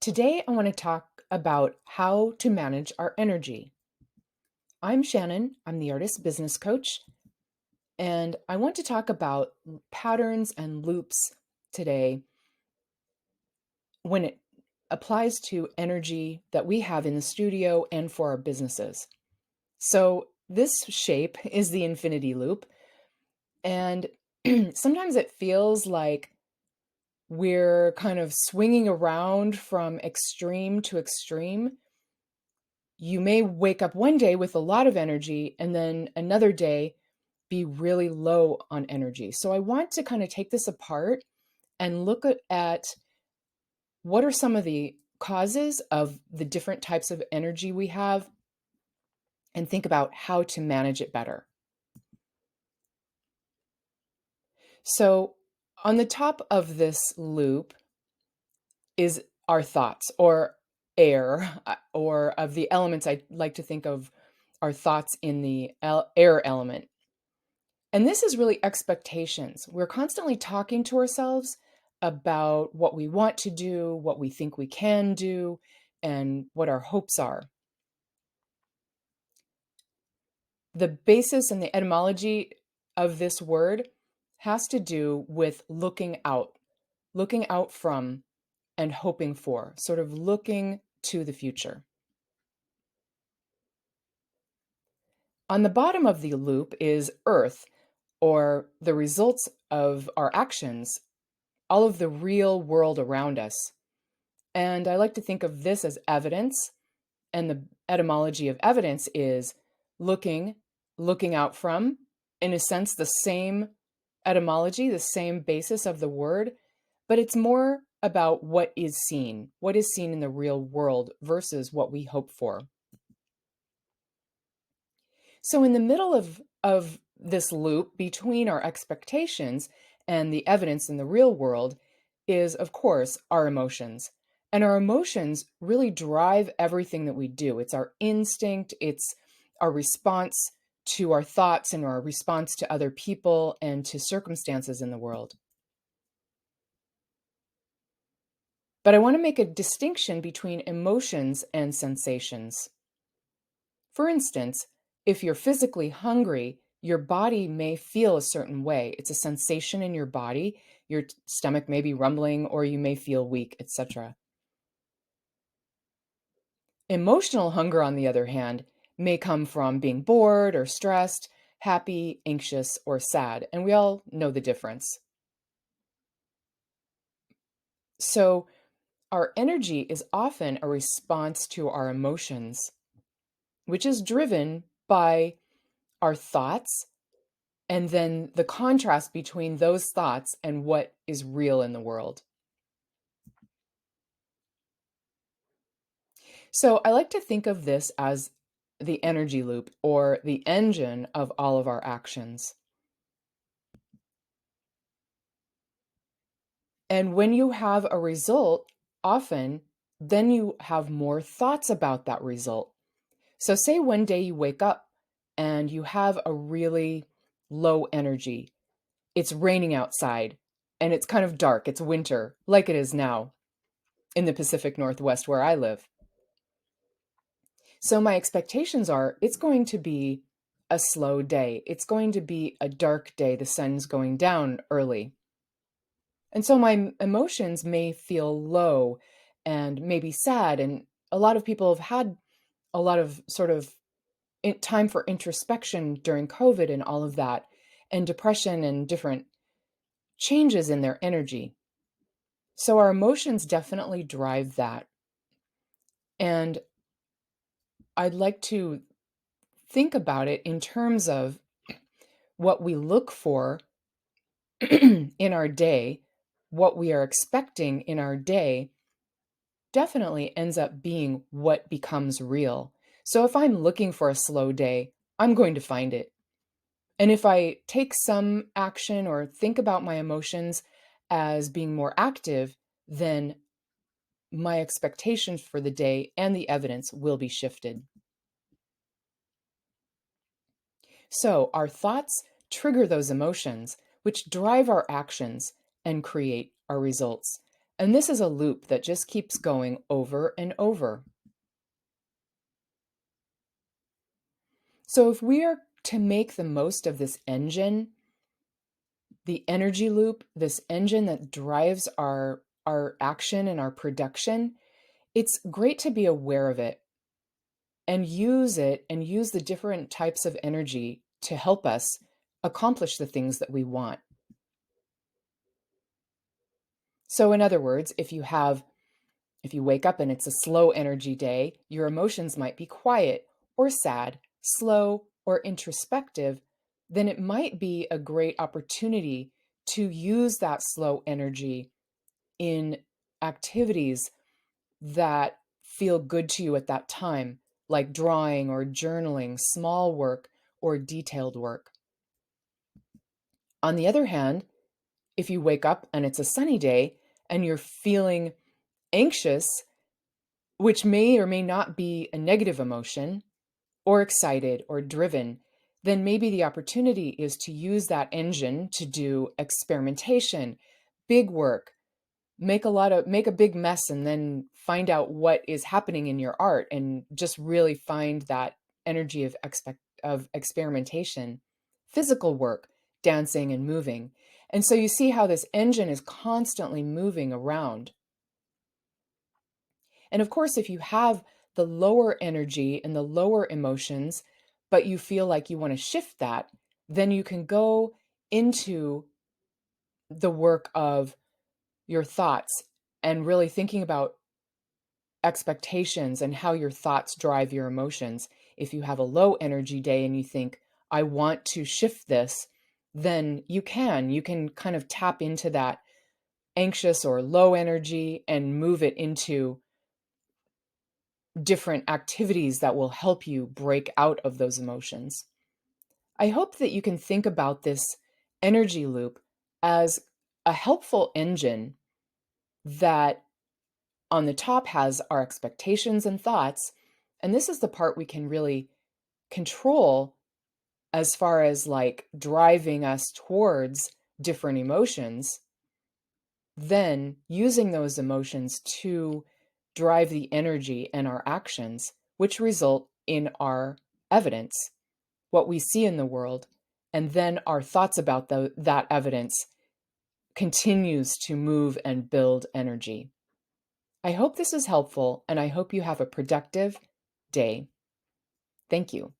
Today, I want to talk about how to manage our energy. I'm Shannon, I'm the artist business coach, and I want to talk about patterns and loops today when it applies to energy that we have in the studio and for our businesses. So, this shape is the infinity loop, and sometimes it feels like we're kind of swinging around from extreme to extreme. You may wake up one day with a lot of energy and then another day be really low on energy. So I want to kind of take this apart and look at what are some of the causes of the different types of energy we have and think about how to manage it better. So on the top of this loop is our thoughts or air, or of the elements I like to think of our thoughts in the air element. And this is really expectations. We're constantly talking to ourselves about what we want to do, what we think we can do, and what our hopes are. The basis and the etymology of this word has to do with looking out from and hoping for, sort of looking to the future. On the bottom of the loop is earth, or the results of our actions, all of the real world around us. And I like to think of this as evidence. And the etymology of evidence is looking, looking out from, in a sense, the same etymology, the same basis of the word, but it's more about what is seen in the real world versus what we hope for. So in the middle of this loop between our expectations and the evidence in the real world is, of course, our emotions. And our emotions really drive everything that we do. It's our instinct, it's our response to our thoughts and our response to other people and to circumstances in the world. But I want to make a distinction between emotions and sensations. For instance, if you're physically hungry, your body may feel a certain way. It's a sensation in your body. Your stomach may be rumbling, or you may feel weak, etc. Emotional hunger, on the other hand, may come from being bored or stressed, happy, anxious, or sad. And we all know the difference. So, our energy is often a response to our emotions, which is driven by our thoughts and then the contrast between those thoughts and what is real in the world. So I like to think of this as the energy loop or the engine of all of our actions. And when you have a result, often then you have more thoughts about that result. So say one day you wake up and you have a really low energy. It's raining outside and it's kind of dark. It's winter, like it is now in the Pacific Northwest where I live. So my expectations are it's going to be a slow day. It's going to be a dark day. The sun's going down early. And so my emotions may feel low and maybe sad. And a lot of people have had a lot of sort of time for introspection during COVID and all of that, and depression and different changes in their energy. So our emotions definitely drive that. And I'd like to think about it in terms of what we look for in our day, what we are expecting in our day, definitely ends up being what becomes real. So if I'm looking for a slow day, I'm going to find it. And if I take some action or think about my emotions as being more active, then my expectations for the day and the evidence will be shifted. So our thoughts trigger those emotions, which drive our actions and create our results. And this is a loop that just keeps going over and over. So if we are to make the most of this engine, the energy loop, this engine that drives our action and our production, it's great to be aware of it and use the different types of energy to help us accomplish the things that we want. So in other words, if you wake up and it's a slow energy day, your emotions might be quiet or sad, slow or introspective, then it might be a great opportunity to use that slow energy in activities that feel good to you at that time, like drawing or journaling, small work or detailed work. On the other hand, if you wake up and it's a sunny day and you're feeling anxious, which may or may not be a negative emotion, or excited or driven, then maybe the opportunity is to use that engine to do experimentation, big work, make a big mess and then find out what is happening in your art and just really find that energy of experimentation, physical work, dancing and moving. And so you see how this engine is constantly moving around. And of course, if you have the lower energy and the lower emotions, but you feel like you want to shift that, then you can go into the work of your thoughts and really thinking about expectations and how your thoughts drive your emotions. If you have a low energy day and you think, I want to shift this, then you can kind of tap into that anxious or low energy and move it into different activities that will help you break out of those emotions. I hope that you can think about this energy loop as a helpful engine that on the top has our expectations and thoughts. And this is the part we can really control as far as like driving us towards different emotions, then using those emotions to drive the energy and our actions, which result in our evidence, what we see in the world, and then our thoughts about that evidence continues to move and build energy. I hope this is helpful, and I hope you have a productive day. Thank you.